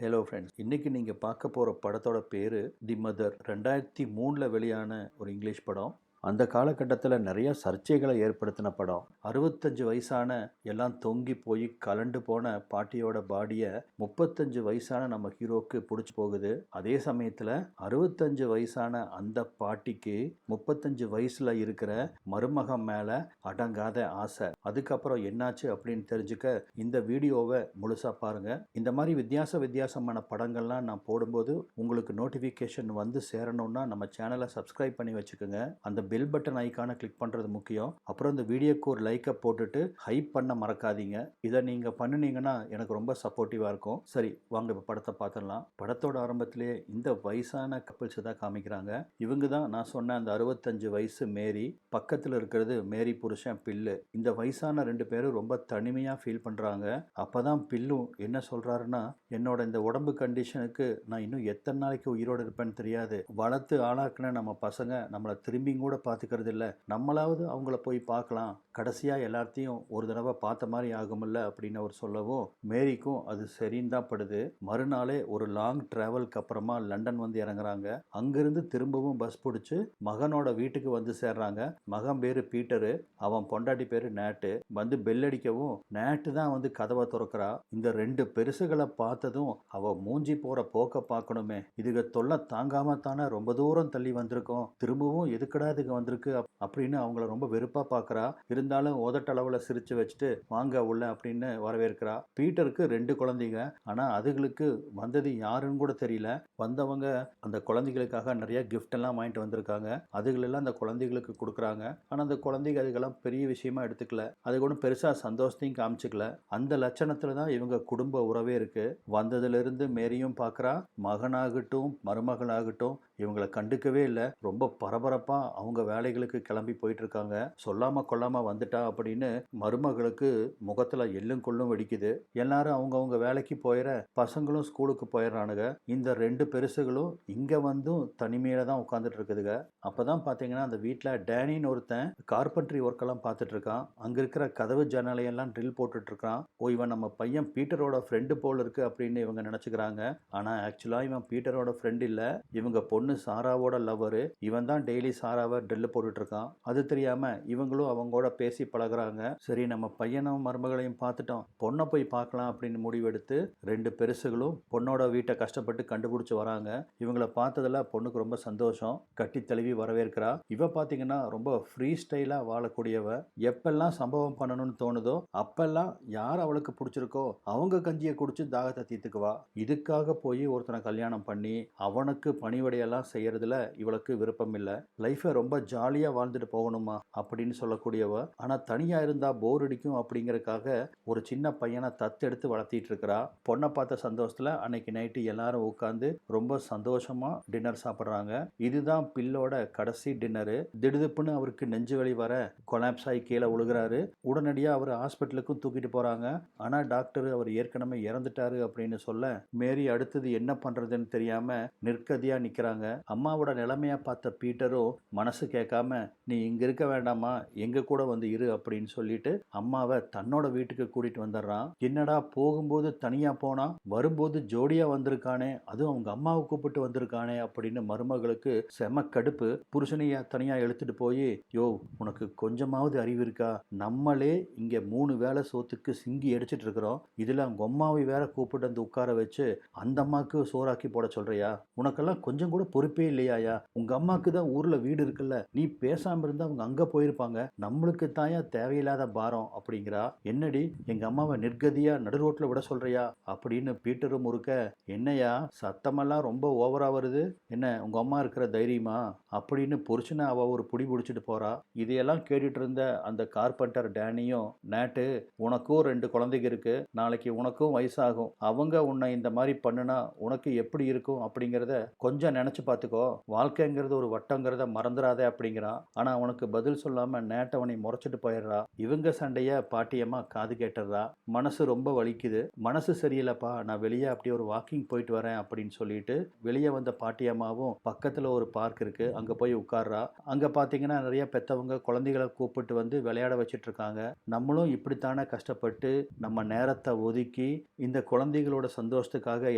Hello friends, இன்னைக்கு நீங்கள் பார்க்க போகிற படத்தோட பேர் தி மதர். 2003 வெளியான ஒரு இங்கிலீஷ் படம். அந்த காலகட்டத்தில் நிறைய சர்ச்சைகளை ஏற்படுத்தின படம். 65 வயசான எல்லாம் தொங்கி போய் கலண்டு போன பாட்டியோட பாடியை 35 வயசான நம்ம ஹீரோக்கு பிடிச்சி போகுது. அதே சமயத்தில் 65 வயசான அந்த பாட்டிக்கு 35 வயசில் இருக்கிற மருமகன் மேலே அடங்காத ஆசை. அதுக்கப்புறம் என்னாச்சு அப்படின்னு தெரிஞ்சுக்க இந்த வீடியோவை முழுசாக பாருங்கள். இந்த மாதிரி வித்தியாசமான படங்கள்லாம் நான் போடும்போது உங்களுக்கு நோட்டிஃபிகேஷன் வந்து சேரணும்னா நம்ம சேனலை சப்ஸ்கிரைப் பண்ணி வச்சுக்கோங்க. அந்த பெல் பட்டன் ஐக்கானை கிளிக் பண்ணுறது முக்கியம். அப்புறம் இந்த வீடியோக்கு ஒரு லைக்கை போட்டுட்டு ஹைப் பண்ண மறக்காதீங்க. இதை நீங்கள் பண்ணினீங்கன்னா எனக்கு ரொம்ப சப்போர்ட்டிவாக இருக்கும். சரி, வாங்க இப்போ படத்தை பார்த்துடலாம். படத்தோட ஆரம்பத்திலேயே இந்த வயசான கப்பிள்ஸ் தான் காமிக்கிறாங்க. இவங்க தான் நான் சொன்ன அந்த 65 வயசு மேரி. பக்கத்தில் இருக்கிறது மேரி புருஷன் பில்லு. இந்த வயசான ரெண்டு பேரும் ரொம்ப தனிமையாக ஃபீல் பண்ணுறாங்க. அப்போ தான் பில்லும் என்ன சொல்கிறாருன்னா, என்னோட இந்த உடம்பு கண்டிஷனுக்கு நான் இன்னும் எத்தனை நாளைக்கு உயிரோடு இருப்பேன்னு தெரியாது. வளர்த்து ஆளாக்குன நம்ம பசங்க நம்மளை திரும்பி கூட பார்த்துக்கிறது இல்லை. நம்மளாவது அவங்கள போய் பார்க்கலாம், கடைசியாக எல்லாத்தையும் ஒரு தடவை பார்த்த மாதிரி ஆகுமில்ல அப்படின்னு அவர் சொல்லவும் மேரிக்கும் அது சரின்னு தான் படுது. மறுநாளே ஒரு லாங் டிராவலுக்கு அப்புறமா லண்டன் வந்து இறங்குறாங்க. அங்கிருந்து திரும்பவும் பஸ் பிடிச்சி மகனோட வீட்டுக்கு வந்து சேர்றாங்க. மகன் பேரு பீட்டரு, அவன் பொண்டாட்டி பேரு நேட்டு. வந்து பெல் அடிக்கவும் நேட்டு தான் வந்து கதவை திறக்கிறா. இந்த ரெண்டு பெருசுகளை பார்த்ததும் அவ மூஞ்சி போற போக்க பார்க்கணுமே, இதுக தொல்லை தாங்காம தானே ரொம்ப தூரம் தள்ளி வந்திருக்கோம், திரும்பவும் எதுக்கடா இதுக்கு வந்திருக்கு அப்படின்னு அவங்கள ரொம்ப வெறுப்பா பார்க்கறா. இருந்தாலும் உதட்டளவுல சிரிச்சு வச்சுட்டு வாங்க உள்ள அப்படின்னு வரவேற்கிறா. பீட்டருக்கு 2 குழந்தைங்க. ஆனா அதுகளுக்கு வந்தது யாருன்னு கூட தெரியல. வந்தவங்க அந்த குழந்தைகளுக்காக நிறைய கிஃப்ட் எல்லாம் வாங்கிட்டு வந்திருக்காங்க. அதுகளெல்லாம் அந்த குழந்தைகளுக்கு கொடுக்குறாங்க. ஆனா அந்த குழந்தைங்க அதுக்கெல்லாம் பெரிய விஷயமா எடுத்துக்கல. அது ஒன்றும் பெருசா சந்தோஷத்தையும் காமிச்சுக்கல. அந்த லட்சணத்துல தான் இவங்க குடும்ப உறவே இருக்கு. வந்ததுல இருந்து மேரியும் பார்க்கறா. மகனாகட்டும் மருமகளாகட்டும் இவங்களை கண்டுக்கவே இல்லை. ரொம்ப பரபரப்பா அவங்க வேலைகளுக்கு கிளம்பி போயிட்டு இருக்காங்க. சொல்லாம கொள்ளாம வந்துட்டா அப்படின்னு மருமகளுக்கு முகத்துல எள்ளும் கொள்ளும் வெடிக்குது. எல்லாரும் அவங்கவுங்க வேலைக்கு போயிட, பசங்களும் ஸ்கூலுக்கு போயிடுறானுங்க. இந்த 2 பெருசுகளும் இங்க வந்தும் தனிமையில தான் உட்காந்துட்டு இருக்குதுங்க. அப்பதான் பாத்தீங்கன்னா அந்த வீட்டுல டேனின்னு ஒருத்தன் கார்பென்ட்ரி ஒர்க் எல்லாம் பார்த்துட்டு இருக்கான். அங்க இருக்கிற கதவு ஜன்னலையெல்லாம் ட்ரில் போட்டுட்டு இருக்கான். ஓ, இவன் நம்ம பையன் பீட்டரோட ஃப்ரெண்டு போல் இருக்கு அப்படின்னு இவங்க நினைச்சுக்கிறாங்க. ஆனா ஆக்சுவலா இவன் பீட்டரோட ஃப்ரெண்ட் இல்ல, இவங்க பொண்ணு சாராவோட லவ்வரு. இவன் தான் டெய்லி சாராவை ட்ரில் போட்டுட்டு இருக்கான். அது தெரியாம இவங்களும் அவங்களோட பேசி பழகுறாங்க. சரி, நம்ம பையனும் மருமகளையும் பார்த்துட்டோம், பொண்ணை போய் பார்க்கலாம் அப்படின்னு முடிவெடுத்து 2 பெருசுகளும் பொண்ணோட வீட்டை கஷ்டப்பட்டு கண்டுபிடிச்சு வராங்க. இவங்களை பார்த்ததுல பொண்ணுக்கு ரொம்ப சந்தோஷம். கட்டி தழுவி வரவேற்கிறா. இவ பாத்தீங்கன்னா ரொம்ப ஃப்ரீ ஸ்டைலா வாழக்கூடியவ. எப்பெல்லாம் சம்பவம் பண்ணணும்னு தோணுதோ அப்பெல்லாம் யார் அவளுக்கு பிடிச்சிருக்கோ அவங்க கஞ்சியை குடிச்சு தாகத்தை தீர்த்துக்குவா. இதுக்காக போய் ஒருத்தனை கல்யாணம் பண்ணி அவனுக்கு பணிவடையெல்லாம் செய்யறதுல இவளுக்கு விருப்பம் இல்லை. லைஃபை ரொம்ப ஜாலியா வாழ்ந்துட்டு போகணுமா அப்படின்னு சொல்லக்கூடியவ. ஆனா தனியா இருந்தா போர் அடிக்கும் அப்படிங்கறதுக்காக ஒரு சின்ன பையனை தத்தெடுத்து வளர்த்திட்டு இருக்கிறா. பொண்ணை பார்த்த சந்தோஷத்துல அன்னைக்கு நைட்டு எல்லாரும் உட்காந்து ரொம்ப சந்தோஷமா டின்னர் சாப்பிடுறாங்க. இதுதான் பில்லோட கடைசி டின்னரு. திடுதுப்புன்னு அவருக்கு நெஞ்சு வலி வர கொலாப்ஸ் ஆகி கீழே விழுகிறாரு. உடனடியா அவர் ஹாஸ்பிட்டலுக்கும் தூக்கிட்டு போறாங்க. ஆனா டாக்டர் அவர் ஏற்கனவே இறந்துட்டாரு அப்படின்னு சொல்ல மேரி அடுத்தது என்ன பண்றதுன்னு தெரியாம நிற்கதியா நிக்கிறாங்க. அம்மாவோட நிலைமையா பார்த்த பீட்டரும் மனசு கேட்காம நீ இங்க இருக்க வேண்டாமா, எங்க கூட வந்து இரு அப்படின்னு சொல்லிட்டு அம்மாவை தன்னோட வீட்டுக்கு கூட்டிட்டு வந்துடுறான். என்னடா போகும்போது தனியா போனா, வரும்போது ஜோடியா வந்திருக்கானே, அதுவும் அவங்க அம்மாவை கூப்பிட்டு வந்திருக்கானே அப்படின்னு மருமகளுக்கு செம கடுப்பு. புருஷனையா தனியா எழுத்துட்டு போய், யோ உனக்கு கொஞ்சமாவது அறிவு இருக்கா, நம்மளே இங்க 3 வேளை சோத்துக்கு சிங்கி அடிச்சிட்டு இருக்கிறோம், இதுல அவங்க அம்மாவை வேற கூப்பிட்டு வந்து உட்கார வச்சு அந்த அம்மாவுக்கு சோறாக்கி போட சொல்றியா, உனக்கெல்லாம் கொஞ்சம் கூட பொறுப்பே இல்லையாயா, உங்க அம்மாக்கு தான் ஊர்ல வீடு இருக்குல்ல, நீ பேசாம இருந்தா அவங்க அங்க போயிருப்பாங்க, நம்மளுக்கு தாயா தேவையில்லாத பாரம் அப்படிங்கிறா. என்னடி எங்க அம்மாவை நிர்கதியா நடு ரோட்ல விட சொல்றியா அப்படின்னு பீட்டரும் முறுக்க, என்னையா சத்தமெல்லாம் ரொம்ப ஓவரா வருது, என்ன உங்க அம்மா இருக்கிற தைரியமா அப்படின்னு புருஷனை அவ ஒரு புடி பிடிச்சிட்டு போறா. இதையெல்லாம் கேட்டுட்டு இருந்த அந்த கார்பெண்டர் டேனியும், நேட்டு உனக்கும் 2 குழந்தைங்க இருக்கு, நாளைக்கு உனக்கும் வயசாகும், அவங்க உன்னை இந்த மாதிரி பண்ணுனா உனக்கு எப்படி இருக்கும் அப்படிங்கிறத கொஞ்சம் நினைச்சு நினச்சி பார்த்துக்கோ, வாழ்க்கைங்கிறது ஒரு வட்டங்கிறத மறந்துடாதே அப்படிங்கிறான். ஆனால் அவனுக்கு பதில் சொல்லாமல் நேட்டவனை முறைச்சிட்டு போயிடுறா. இவங்க சண்டையை பாட்டியம்மா காது கேட்டுடுறா. மனசு ரொம்ப வலிக்குது. மனசு சரியில்லைப்பா, நான் வெளியே அப்படியே ஒரு வாக்கிங் போயிட்டு வரேன் அப்படின்னு சொல்லிட்டு வெளியே வந்த பாட்டியம்மாவும் பக்கத்தில் ஒரு பார்க் இருக்கு, அங்கே போய் உட்கார்றா. அங்கே பார்த்தீங்கன்னா நிறைய பெற்றவங்க குழந்தைகளை கூப்பிட்டு வந்து விளையாட வச்சிட்டு இருக்காங்க. நம்மளும் இப்படித்தானே கஷ்டப்பட்டு நம்ம நேரத்தை ஒதுக்கி இந்த குழந்தைகளோட சந்தோஷத்துக்காக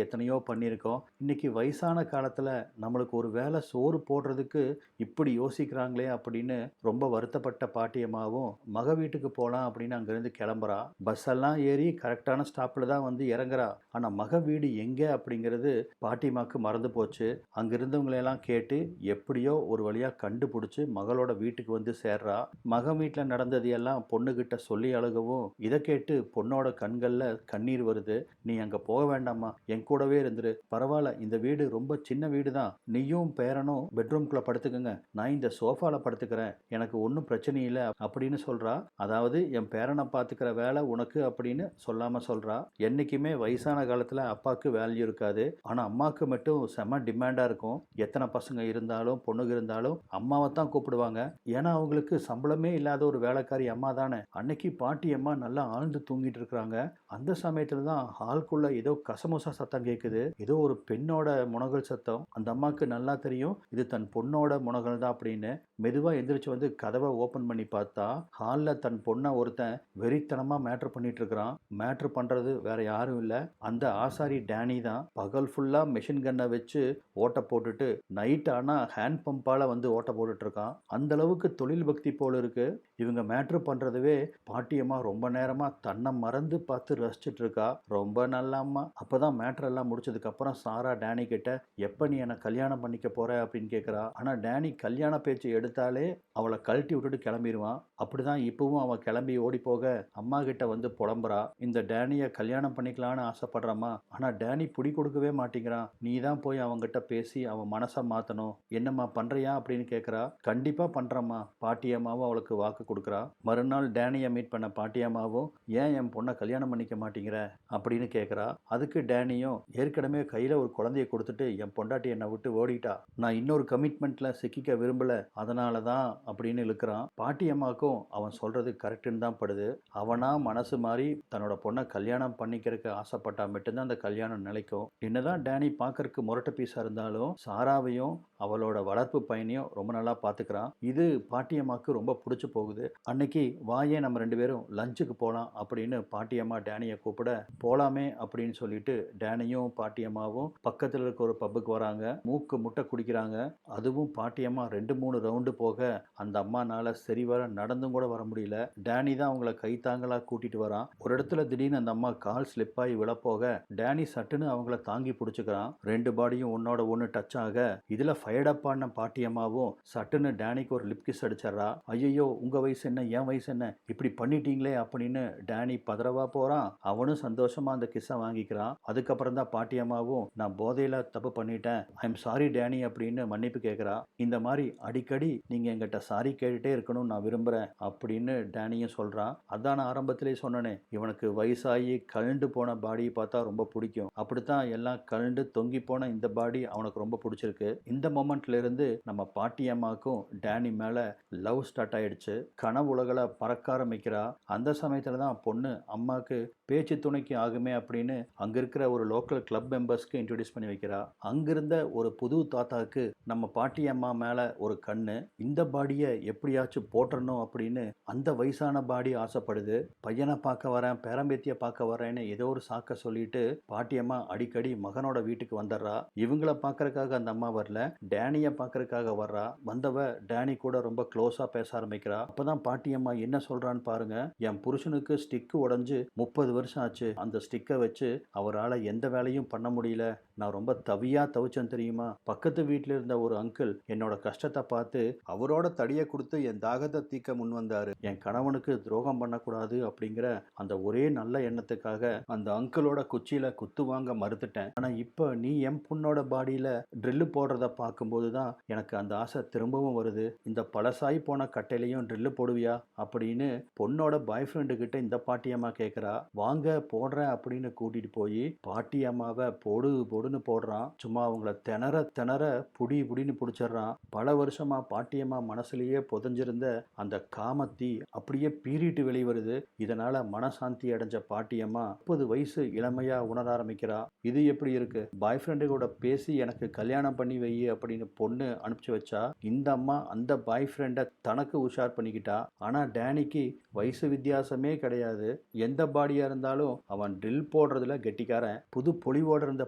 எத்தனையோ பண்ணியிருக்கோம். இன்னைக்கு வயசான காலத்தில் நம்மளுக்கு ஒரு வேளை சோறு போடுறதுக்கு இப்படி யோசிக்கிறாங்களே அப்படின்னு ரொம்ப வருத்தப்பட்ட பாட்டியம்மாவும் மக வீட்டுக்கு போகலாம் அப்படின்னு அங்கேருந்து கிளம்புறா. பஸ் எல்லாம் ஏறி கரெக்டான ஸ்டாப்பில் தான் வந்து இறங்குறா. ஆனால் மக வீடு எங்கே அப்படிங்கிறது பாட்டியம்மாவுக்கு மறந்து போச்சு. அங்கிருந்தவங்களெல்லாம் கேட்டு எப்படியோ ஒரு வழியாக கண்டுபிடிச்சி மகளோட வீட்டுக்கு வந்து சேர்றா. மகன் வீட்டில் நடந்தது எல்லாம் பொண்ணுகிட்ட சொல்லி அழுகவும் இதை கேட்டு பொண்ணோட கண்களில் கண்ணீர் வருது. நீ அங்கே போக வேண்டாமா, என் கூடவே இருந்துரு, பரவாயில்ல, இந்த வீடு ரொம்ப சின்ன வீடு தான், நீயும் பேரனும் பெட்ரூம்குள்ளே படுத்துக்கங்க, நான் இந்த சோஃபாவில் படுத்துக்கிறேன், எனக்கு ஒன்றும் பிரச்சனை இல்லை அப்படின்னு சொல்கிறா. அதாவது என் பேரனை பார்த்துக்கிற வேலை உனக்கு அப்படின்னு சொல்லாமல் சொல்கிறா. என்றைக்குமே வயசான காலத்தில் அப்பாவுக்கு வேல்யூ இருக்காது, ஆனால் அம்மாவுக்கு மட்டும் செம டிமாண்டாக இருக்கும். எத்தனை பசங்க இருந்தாலும் பொண்ணுங்க இருந்தாலும் அம்மாவை தான் கூப்பிடுவாங்க. ஏன்னா அவங்களுக்கு சம்பளமே இல்லாத ஒரு வேலைக்காரி அம்மா தானே. அன்னைக்கு பாட்டி அம்மா நல்லா ஆழ்ந்து தூங்கிட்டு இருக்கிறாங்க. அந்த சமயத்தில் தான் ஹால்குள்ள ஏதோ கசமுசா சத்தம் கேட்குது. ஏதோ ஒரு பெண்ணோட முனகல் சத்தம். அந்த அம்மாவுக்கு நல்லா தெரியும் இது தன் பொண்ணோட முனகல் தான் அப்படின்னு. மெதுவாக எந்திரிச்சு வந்து கதவை ஓப்பன் பண்ணி பார்த்தா ஹாலில் தன் பொண்ணை ஒருத்தன் வெறித்தனமாக மேட்ரு பண்ணிட்டு இருக்கிறான். மேட்ரு பண்ணுறது வேற யாரும் இல்லை, அந்த ஆசாரி டேனி தான். பகல் ஃபுல்லாக மெஷின் கன்னை வச்சு ஓட்ட போட்டுட்டு நைட் ஆனால் ஹேண்ட் பம்பால் வந்து ஓட்ட போட்டுட்டு இருக்கான். அந்த அளவுக்கு தொழில் பக்தி போல இருக்கு. இவங்க மேட்ரு பண்ணுறதுவே பாட்டியம்மா ரொம்ப நேரமாக தன்னை மறந்து பார்த்து ரசிச்சுட்டு இருக்கா. ரொம்ப நல்ல அம்மா. அப்போதான் மேட்ரு எல்லாம் முடிச்சதுக்கப்புறம் சாரா டேனி கிட்ட எப்போ நீ என்னை கல்யாணம் பண்ணிக்க போற அப்படின்னு கேட்குறா. ஆனால் டேனி கல்யாண பேச்சு எடுத்தாலே அவளை கழட்டி விட்டுட்டு கிளம்பிடுவான். அப்படிதான் இப்பவும் அவன் கிளம்பி ஓடி போக அம்மா கிட்ட வந்து புலம்புறா. இந்த டேனியை கல்யாணம் பண்ணிக்கலான்னு ஆசைப்படுறாமா, ஆனால் டேனி பிடி கொடுக்கவே மாட்டேங்கிறான். நீ தான் போய் அவங்ககிட்ட பேசி அவன் மனசை மாற்றணும், என்னம்மா பண்ணுறியா அப்படின்னு கேட்குறா. கண்டிப்பாக பண்ணுறம்மா, பாட்டியம்மாவும் அவளுக்கு வாக்கு கொடுக்குறா. மறுநாள் டேனியை மீட் பண்ண பாட்டியம்மாவும் ஏன் என் பொண்ணை கல்யாணம் பண்ணிக்க மாட்டேங்கிற அப்படின்னு கேட்குறா. அதுக்கு டேனியும் ஏற்கனவே கையில் ஒரு குழந்தைய கொடுத்துட்டு என் பொண்டாட்டி என்னை விட்டு ஓடிட்டா, நான் இன்னொரு கமிட்மெண்ட்டில் சிக்கிக்க விரும்பல, அதனால தான் அப்படின்னு இழுக்கிறான். பாட்டியம்மாவுக்கும் அவன் சொல்கிறது கரெக்டுன்னு தான் படுது. அவனா மனசு மாறி தன்னோட பொண்ணை கல்யாணம் பண்ணிக்கிறதுக்கு ஆசைப்பட்டா மட்டும்தான் அந்த கல்யாணம் நிலைக்கும். என்னதான் டேனி பார்க்கறதுக்கு முரட்டு பீஸாக இருந்தாலும் சாராவையும் அவளோட வளர்ப்பு பையனையும் ரொம்ப நல்லா பார்த்துக்கிறான். இது பாட்டியம்மாவுக்கு ரொம்ப பிடிச்சி போகுது. அன்னைக்கு வாயே நம்ம ரெண்டு பேரும் லஞ்சுக்கு போகலாம் அப்படின்னு பாட்டியம்மா டேனியை கூப்பிட போகலாமே அப்படின்னு சொல்லிட்டு டேனியும் பாட்டியம்மாவும் பக்கத்தில் இருக்க ஒரு பப்புக்கு வராங்க. மூக்கு முட்டை குடிக்கிறாங்க. அதுவும் பாட்டியம்மா 2-3 ரவுண்டு போக அந்த அம்மானால சரிவர நடந்தும் கூட வர முடியல. டேனி தான் அவங்கள கைத்தாங்களாக கூட்டிட்டு வரான். ஒரு இடத்துல திடீர்னு அந்த அம்மா கால் ஸ்லிப் ஆகி விழப்போக டேனி சட்டுன்னு அவங்கள தாங்கி பிடிச்சிக்கிறான். ரெண்டு பாடியும் ஒன்னோட ஒன்று டச் ஆக இதில் ஃபயர்டப்பான பாட்டியம்மாவும் சட்டுன்னு டேனிக்கு ஒரு லிப் கிஸ் அடிச்சிடறா. ஐயோ உங்க வயசு என்ன, என் வயசு என்ன, இப்படி பண்ணிட்டீங்களே அப்படின்னு டேனி பதறவா போறான். அவனும் சந்தோஷமா அந்த கிஸ்ஸை வாங்கிக்கிறான். அதுக்கப்புறம் தான் பாட்டியம்மாவும் நான் போதையில தப்பு பண்ணிட்டேன், ஐ எம் சாரி டேனி அப்படின்னு மன்னிப்பு கேட்குறா. இந்த மாதிரி அடிக்கடி நீங்க எங்கிட்ட சாரி கேட்டுட்டே இருக்கணும்னு நான் விரும்புறேன் அப்படின்னு டேனியும் சொல்றான். அதான் நான் ஆரம்பத்திலே சொன்னனே, இவனுக்கு வயசாகி கழுண்டு போன பாடியை பார்த்தா ரொம்ப பிடிக்கும். அப்படித்தான் எல்லாம் கழுண்டு தொங்கி போன இந்த பாடி அவனுக்கு ரொம்ப பிடிச்சிருக்கு. இந்த மொமெண்ட்ல இருந்து நம்ம பாட்டியம்மாவுக்கும் டேனி மேல லவ் ஸ்டார்ட் ஆயிடுச்சு. கனவு உலகில் பறக்க ஆரம்பிக்கிறா. அந்த சமயத்துல தான் பொண்ணு அம்மாவுக்கு பேச்சு துணைக்கு ஆகுமே அப்படின்னு அங்க இருக்கிற ஒரு லோக்கல் கிளப் மெம்பர்ஸ்க்கு இன்ட்ரோடியூஸ் பண்ணி வைக்கிறா. அங்கிருந்த ஒரு புது தாத்தாவுக்கு நம்ம பாட்டி அம்மா மேல ஒரு கண்ணு, இந்த பாடியை எப்படியாச்சும் போட்டுறணும் அப்படின்னு அந்த வயசான பாடி ஆசைப்படுது. பையனை பார்க்க வரேன், பேரம்பேத்தியை பார்க்க வரேன்னு ஏதோ ஒரு சாக்க சொல்லிட்டு பாட்டியம்மா அடிக்கடி மகனோட வீட்டுக்கு வந்துடுறா. இவங்களை பார்க்கறதுக்காக அந்த அம்மா வரல, டேனியை பார்க்கறதுக்காக வர்றா. வந்தவ டேனி கூட ரொம்ப க்ளோஸா பேச ஆரம்பிக்கிறா. அப்பதான் பாட்டியம்மா என்ன சொல்றான்னு பாருங்க. என் புருஷனுக்கு ஸ்டிக்கு உடைஞ்சு 30 வருஷம் ஆச்சு, அந்த ஸ்டிக்கை வச்சு அவரால் எந்த வேலையும் பண்ண முடியல, நான் ரொம்ப தவியா தவிச்சேன் தெரியுமா. பக்கத்து வீட்டில் இருந்த ஒரு அங்கிள் என்னோட கஷ்டத்தை பார்த்து அவரோட தடியை கொடுத்து என் தாகத்தை தீக்க முன் வந்தாரு. என் கணவனுக்கு துரோகம் பண்ணக்கூடாது அப்படிங்கிற அந்த ஒரே நல்ல எண்ணத்துக்காக அந்த அங்கிளோட குச்சியில குத்து வாங்க மறுத்துட்டேன். ஆனா இப்ப நீ என் பொண்ணோட பாடியில ட்ரில்லு போடுறத பார்க்கும்போது தான் எனக்கு அந்த ஆசை திரும்பவும் வருது. இந்த பழசாய் போன கட்டையிலையும் ட்ரில்லு போடுவியா அப்படின்னு பொண்ணோட பாய் ஃப்ரெண்டு கிட்ட இந்த பாட்டியம்மா கேட்குறா. வாங்க போடுறேன் அப்படின்னு கூட்டிட்டு போய் பாட்டியம்மாவை போடு போடு கொடுன்னு போடுறான். சும்மா அவங்கள திணற திணற புடி புடின்னு பிடிச்சிடுறான். பல வருஷமா பாட்டியம்மா மனசுலயே புதைஞ்சிருந்த அந்த காமத்தி அப்படியே பீறிட்டு வெளிவருது. இதனால மனசாந்தி அடைஞ்ச பாட்டியம்மா 30 வயசு இளமையா உணர ஆரம்பிக்கிறா. இது எப்படி இருக்கு? பாய் ஃப்ரெண்டு கூட பேசி எனக்கு கல்யாணம் பண்ணி வை அப்படின்னு பொண்ணு அனுப்பிச்சு வச்சா, இந்த அம்மா அந்த பாய் ஃப்ரெண்டை தனக்கு உஷார் பண்ணிக்கிட்டா. ஆனா டேனிக்கு வயசு வித்தியாசமே கிடையாது. எந்த பாடியா இருந்தாலும் அவன் ட்ரில் போடுறதுல கெட்டிக்காரன். புது பொலிவோட இருந்த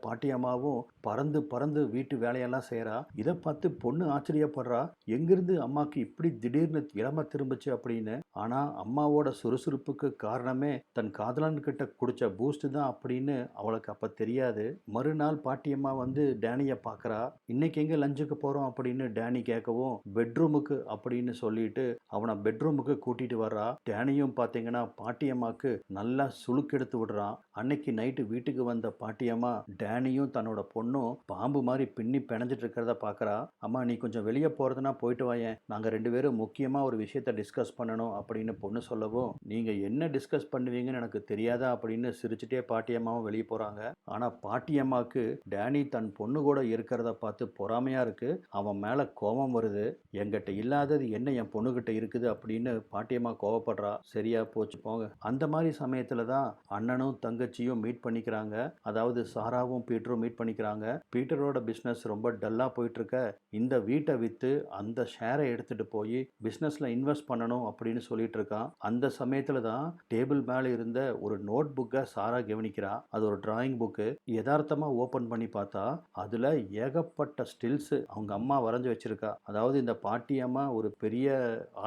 பாட்டியம்மாவும் பறந்து பறந்து வீட்டு வேலையெல்லாம் செய்யறா. இதை பார்த்து பொண்ணு ஆச்சரியப்படுறா. எங்கிருந்து அம்மாக்கு இப்படி திடீர்னு இளமை திரும்பிச்சு அப்படின்னு. ஆனா அம்மாவோட சுறுசுறுப்புக்கு காரணமே தன் காதலன் கிட்ட குடிச்ச பூஸ்ட் தான் அப்படின்னு அவளுக்கு அப்ப தெரியாது. மறுநாள் பாட்டியம்மா வந்து டேனியை பார்க்கறா. இன்னைக்கு எங்க லஞ்சுக்கு போறோம் அப்படின்னு டேனி கேட்கவும், பெட்ரூமுக்கு அப்படின்னு சொல்லிட்டு அவனை பெட்ரூமுக்கு கூட்டிட்டு வர்றா. டேனியும் பாத்தீங்கன்னா பாட்டியம்மாக்கு நல்லா சுளுக்கெடுத்து விடுறான். அன்னைக்கு நைட்டு வீட்டுக்கு வந்த பாட்டியம்மா டேனியும் தன்னோட பொண்ணும் பாம்பு மாதிரி பின்னி பிணைஞ்சிட்டு இருக்கிறத பார்க்கறா. அம்மா நீ கொஞ்சம் வெளியே போறதுனா போயிட்டு வாயேன், நாங்க 2 பேரும் முக்கியமா ஒரு விஷயத்த டிஸ்கஸ் பண்ணணும் அப்படின்னு பொண்ணு சொல்லவும், நீங்க என்ன டிஸ்கஸ் பண்ணுவீங்கன்னு எனக்கு தெரியாதா அப்படின்னு சிரிச்சுட்டே பாட்டியம்மாவும் வெளியே போறாங்க. ஆனா பாட்டியம்மாக்கு டேனி தன் பொண்ணு கூட இருக்கிறத பார்த்து பொறாமையா இருக்கு. அவன் மேல கோபம் வருது. என்கிட்ட இல்லாதது என்ன என் பொண்ணுகிட்ட இருக்குது அப்படின்னு பாட்டியம்மா கோவப்படுறா. சரியா போச்சு போங்க. அந்த மாதிரி சமயத்துல தான் அண்ணனும் தங்கச்சியும் மீட் பண்ணிக்கிறாங்க. அதாவது சாராவும் பீட்டரும் மீட் பண்ணிக்கிறாங்க. பீட்டரோட பிசினஸ் ரொம்ப டல்லா போயிட்டு இருக்க, இந்த வீட்டை வித்து அந்த ஷேரை எடுத்துட்டு போய் பிசினஸ்ல இன்வெஸ்ட் பண்ணணும் அப்படின்னு சொல்லிட்டு இருக்கான். அந்த சமயத்துல தான் டேபிள் மேல இருந்த ஒரு நோட் புக்கை சாரா கவனிக்கிறா. அது ஒரு டிராயிங் புக்கு. யதார்த்தமா ஓபன் பண்ணி பார்த்தா அதுல ஏகப்பட்ட ஸ்டில்ஸ் அவங்க அம்மா வரைஞ்சு வச்சிருக்கா. அதாவது இந்த பாட்டியம்மா ஒரு பெரிய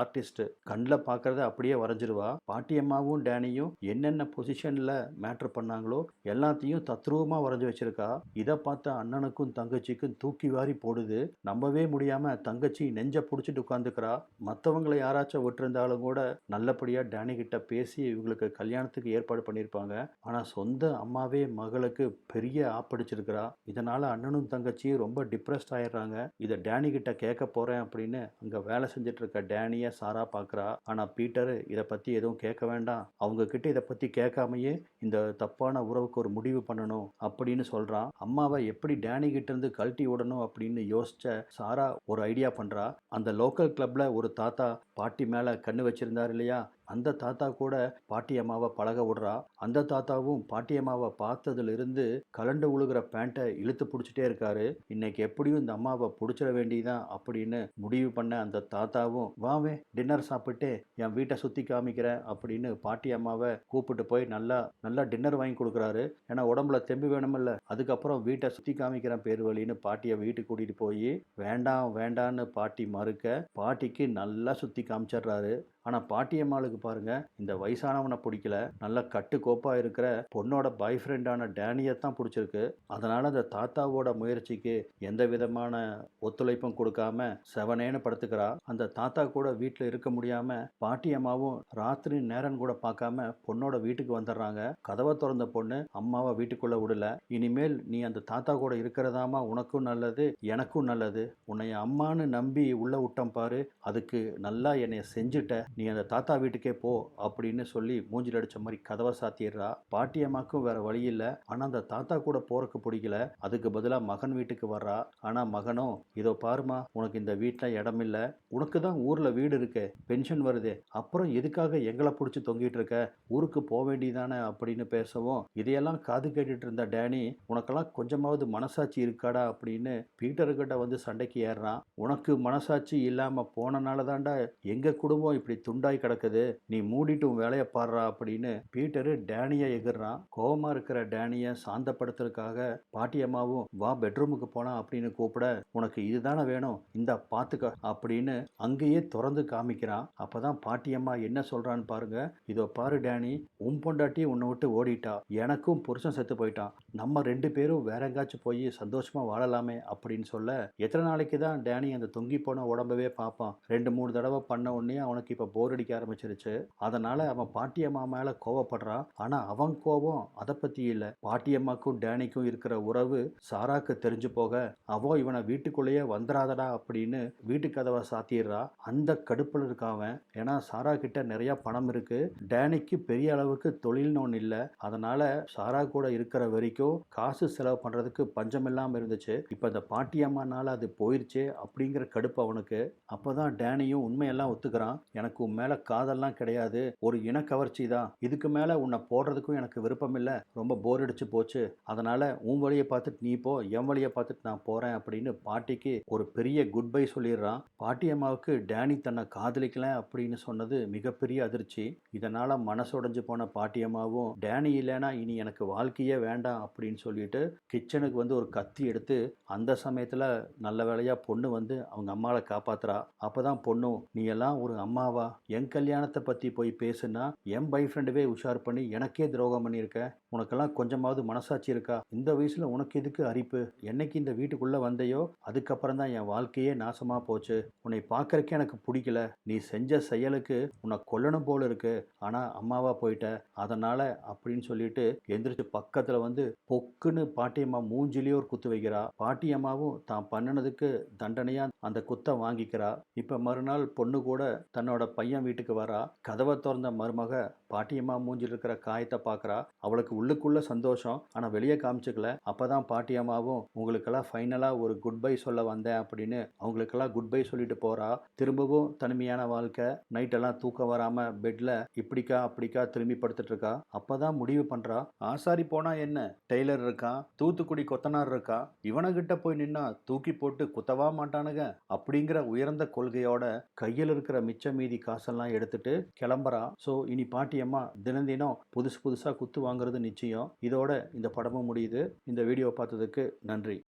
ஆர்டிஸ்ட். கண்ணில் பார்க்கறத அப்படியே வரைஞ்சிருவா. பாட்டியம்மாவும் டேனியும் என்னென்ன பொசிஷன்ல மேட்ரு பண்ணாங்களோ எல்லாத்தையும் தத்ரூபமா வரைஞ்சு வச்சிருக்கா. இதை பார்த்த அண்ணனுக்கும் தங்கச்சிக்கும் தூக்கி வாரி போடுது. நம்பவே முடியாம தங்கச்சி நெஞ்ச புடிச்சிட்டு உட்காந்துக்கிறா. மற்றவங்களை யாராச்சும் விட்டுருந்தாலும் கூட நல்லபடியா டேனி கிட்ட பேசி இவங்களுக்கு கல்யாணத்துக்கு ஏற்பாடு பண்ணியிருப்பாங்க. ஆனா சொந்த அம்மாவே மகளுக்கு பெரிய ஆப்படிச்சிருக்கிறா. இதனால அண்ணனும் தங்கச்சியும் ரொம்ப டிப்ரெஸ்ட் ஆயிடுறாங்க. இதை டேனி கிட்ட கேட்க போறேன் அப்படின்னு அங்க வேலை செஞ்சுட்டு இருக்க டேனிய சாரா பார்க்கறா. ஆனா பீட்டர் இதை பத்தி எதுவும் கேட்க வேண்டாம், அவங்க கிட்ட இதை பத்தி கேட்காமையே இந்த தப்பான உறவுக்கு ஒரு முடிவு பண்ணணும் அப்படின்னு சொல்றான். அம்மாவை எப்படி டேனி கிட்ட இருந்து கழட்டி விடணும் அப்படின்னு யோசிச்ச சாரா ஒரு ஐடியா பண்றா. அந்த லோக்கல் கிளப்ல ஒரு தாத்தா பாட்டி மேல கண்ணு வச்சிருந்தாரு இல்லையா, அந்த தாத்தா கூட பாட்டி அம்மாவை பழக விடுறா. அந்த தாத்தாவும் பாட்டி அம்மாவை பார்த்ததுல இருந்து கலண்டு உழுகிற பேண்ட்டை இழுத்து பிடிச்சிட்டே இருக்காரு. இன்னைக்கு எப்படியும் இந்த அம்மாவை பிடிச்சிட வேண்டியதான் அப்படின்னு முடிவு பண்ண அந்த தாத்தாவும், வாவே டின்னர் சாப்பிட்டு என் வீட்டை சுத்தி காமிக்கிறேன் அப்படின்னு பாட்டி அம்மாவை கூப்பிட்டு போய் நல்லா நல்லா டின்னர் வாங்கி கொடுக்குறாரு. ஏன்னா உடம்புல தெம்பு வேணுமில்ல. அதுக்கப்புறம் வீட்டை சுத்தி காமிக்கிறேன் பேர் வழின்னு பாட்டியை வீட்டுக்கு கூட்டிட்டு போய் வேண்டாம் வேண்டான்னு பாட்டி மறுக்க பாட்டிக்கு நல்லா சுத்தி காமிச்சிடுறாரு. ஆனா பாட்டியம்மாளுக்கு பாருங்க, இந்த வயசானவனை பிடிக்கல. நல்ல கட்டுக்கோப்பா இருக்கிற பொண்ணோட பாய் ஃப்ரெண்டான டேனியை தான் பிடிச்சிருக்கு. அதனால அந்த தாத்தாவோட முயற்சிக்கு எந்த விதமான ஒத்துழைப்பும் கொடுக்காம செவனேன்னு படுத்துக்கிறா. அந்த தாத்தா கூட வீட்டில் இருக்க முடியாம பாட்டியம்மாவும் ராத்திரி நேரம் கூட பார்க்காம பொண்ணோட வீட்டுக்கு வந்துடுறாங்க. கதவை திறந்த பொண்ணு அம்மாவை வீட்டுக்குள்ள விடல. இனிமேல் நீ அந்த தாத்தா கூட இருக்கிறதாமா உனக்கும் நல்லது எனக்கும் நல்லது. உன்னை அம்மான்னு நம்பி உள்ள விட்டம் பாரு, அதுக்கு நல்லா என்னைய செஞ்சுட்ட, நீ அந்த தாத்தா வீட்டுக்கே போ அப்படின்னு சொல்லி மூஞ்சில் அடிச்ச மாதிரி கதவை சாத்திடுறா. பாட்டியம்மாக்கும் வேற வழி இல்லை. ஆனா அந்த தாத்தா கூட போறக்கு பிடிக்கல. அதுக்கு பதிலாக மகன் வீட்டுக்கு வர்றா. ஆனா மகனும், இதோ பாருமா உனக்கு இந்த வீட்டில் இடம் இல்லை, உனக்கு தான் ஊர்ல வீடு இருக்கு, பென்ஷன் வருது, அப்புறம் எதுக்காக எங்களை பிடிச்சி தொங்கிட்டு இருக்க, ஊருக்கு போக வேண்டியதானே அப்படின்னு பேசவும், இதையெல்லாம் காது கேட்டுட்டு இருந்த டேனி, உனக்கெல்லாம் கொஞ்சமாவது மனசாட்சி இருக்காடா அப்படின்னு பீட்டர்கிட்ட வந்து சண்டைக்கு ஏறுறான். உனக்கு மனசாட்சி இல்லாம போனனால தாண்டா எங்க குடும்பம் இப்படி துண்டாய் கிடக்குது, நீ மூடிட்டு உன் வேலையை பாடுறா அப்படின்னு பீட்டரு டேனியை எகிர்றான். கோவமா இருக்கிற டேனியை சாந்தப்படுத்துறதுக்காக பாட்டியம்மாவும் வா பெட்ரூமுக்கு போனா அப்படின்னு கூப்பிட, உனக்கு இதுதானே வேணும், இந்த பாத்துக்க அப்படின்னு அங்கேயே திறந்து காமிக்கிறான். அப்பதான் பாட்டியம்மா என்ன சொல்றான்னு பாருங்க. இதோ பாரு டேனி, உன் பொண்டாட்டி உன்னை விட்டு ஓடிட்டா, எனக்கும் புருஷன் செத்து போயிட்டான், நம்ம 2 பேரும் வேற எங்காச்சும் போய் சந்தோஷமா வாழலாமே அப்படின்னு சொல்ல, எத்தனை நாளைக்கு தான் டேனி அந்த தொங்கி போன உடம்பவே பார்ப்பான். 2-3 தடவை பண்ண உடனே அவனுக்கு இப்ப போர் அடிக்க ஆரம்பிச்சிருச்சு. அதனால அவன் பாட்டியம்மா மேல கோவப்படுறான். ஆனா அவன் கோபம் அதை பத்தி இல்ல. பாட்டியம்மாக்கும் டேனிக்கும் இருக்கிற உறவு சாராக்கு தெரிஞ்சு போக அவ இவனை வீட்டுக்குள்ளேயே வந்துராதடா அப்படின்னு வீட்டு கதவை சாத்திடுறா. அந்த கடுப்புல இருக்கான் அவன். ஏன்னா சாரா கிட்ட நிறைய பணம் இருக்கு. டேனிக்கு பெரிய அளவுக்கு தொழில்னு ஒன்று இல்லை. அதனால சாரா கூட இருக்கிற வரைக்கும் காசு செலவு பண்றதுக்கு பஞ்சம் இல்லாம இருந்துச்சு. இப்ப இந்த பாட்டியம்மானால அது போயிருச்சே அப்படிங்கிற கடுப்பு அவனுக்கு. அப்பதான் டேனியும் உண்மையெல்லாம் ஒத்துக்கிறான். எனக்கு உன் மேல காதல்லாம் கிடையாது, ஒரு இனக்கவர்ச்சி தான். இதுக்கு மேல உன்னை போடுறதுக்கும் எனக்கு விருப்பம் இல்லை. ரொம்ப போர் அடிச்சு போச்சு. அதனால உன் வழியை பார்த்துட்டு நீ போ, என் வழியை பார்த்துட்டு நான் போறேன் அப்படின்னு பாட்டிக்கு ஒரு பெரிய குட் பை சொல்லிடுறான். பாட்டியம்மாவுக்கு டேனி தன்னை காதலிக்கல அப்படின்னு சொன்னது மிகப்பெரிய அதிர்ச்சி. இதனால மனசுடைஞ்சு போன பாட்டியம்மாவும் டேனி இல்லைனா இனி எனக்கு வாழ்க்கையே வேண்டாம் அப்படின்னு சொல்லிட்டு கிச்சனுக்கு வந்து ஒரு கத்தி எடுத்து, அந்த சமயத்துல நல்ல வேளையா பொண்ணு வந்து அவங்க அம்மாவை காப்பாத்துறா. அப்பதான் பொண்ணு, நீ எல்லாம் ஒரு அம்மாவா? என் கல்யாணத்தை பத்தி போய் பேசுனா என் பாய் ஃப்ரெண்டுவே உஷார் பண்ணி எனக்கே துரோகம் பண்ணியிருக்க. உனக்கெல்லாம் கொஞ்சமாவது மனசாட்சி இருக்கா? இந்த வயசுல உனக்கு எதுக்கு அரிப்பு? என்னைக்கு இந்த வீட்டுக்குள்ள வந்தையோ அதுக்கப்புறம் தான் என் வாழ்க்கையே நாசமா போச்சு. உன்னை பார்க்கறக்கே எனக்கு பிடிக்கல. நீ செஞ்ச செயலுக்கு உன்னை கொல்லணும் போல இருக்கு. ஆனா அம்மாவா போயிட்ட. அதனால அப்படின்னு சொல்லிட்டு எந்திரிச்சு பக்கத்துல வந்து பொக்குன்னு பாட்டியம்மா மூஞ்சிலேயே ஒரு குத்து வைக்கிறா. பாட்டியம்மாவும் தான் பண்ணினதுக்கு தண்டனையா அந்த குத்தை வாங்கிக்கிறா. இப்ப மறுநாள் பொண்ணு கூட தன்னோட பையன் வீட்டுக்கு வரா. கதவை திறந்த மருமக பாட்டியம்மா மூஞ்சில் இருக்கிற காயத்தை பார்க்கறா. அவளுக்கு உள்ளுக்குள்ள சந்தோஷம், ஆனா வெளியே காமிச்சுக்கல. அப்பதான் பாட்டியம்மாவும் உங்களுக்கெல்லாம் ஃபைனலா ஒரு குட் பை சொல்ல வந்தேன் அப்படின்னு அவங்களுக்கெல்லாம் குட் பை சொல்லிட்டு போறா. திரும்பவும் தனிமையான வாழ்க்கை. நைட்டெல்லாம் தூக்கம் வராம பெட்ல இப்படிக்கா அப்படிக்கா திரும்பி படுத்துட்டு இருக்கா. அப்பதான் முடிவு பண்றா, ஆசாரி போனா என்ன, டெய்லர் இருக்கான், தூத்துக்குடி கொத்தனார் இருக்கா, இவனகிட்ட போய் நின்னா தூக்கி போட்டு குத்தவா மாட்டானுங்க அப்படிங்கிற உயர்ந்த கொள்கையோட கையில் இருக்கிற மிச்ச மீதி காசெல்லாம் எடுத்துட்டு கிளம்புறா. ஸோ இனி பாட்டியம்மா தினம் தினம் புதுசு புதுசா குத்து வாங்குறது நிச்சயம். இதோட இந்த படமும் முடியுது. இந்த வீடியோ பார்த்ததுக்கு நன்றி.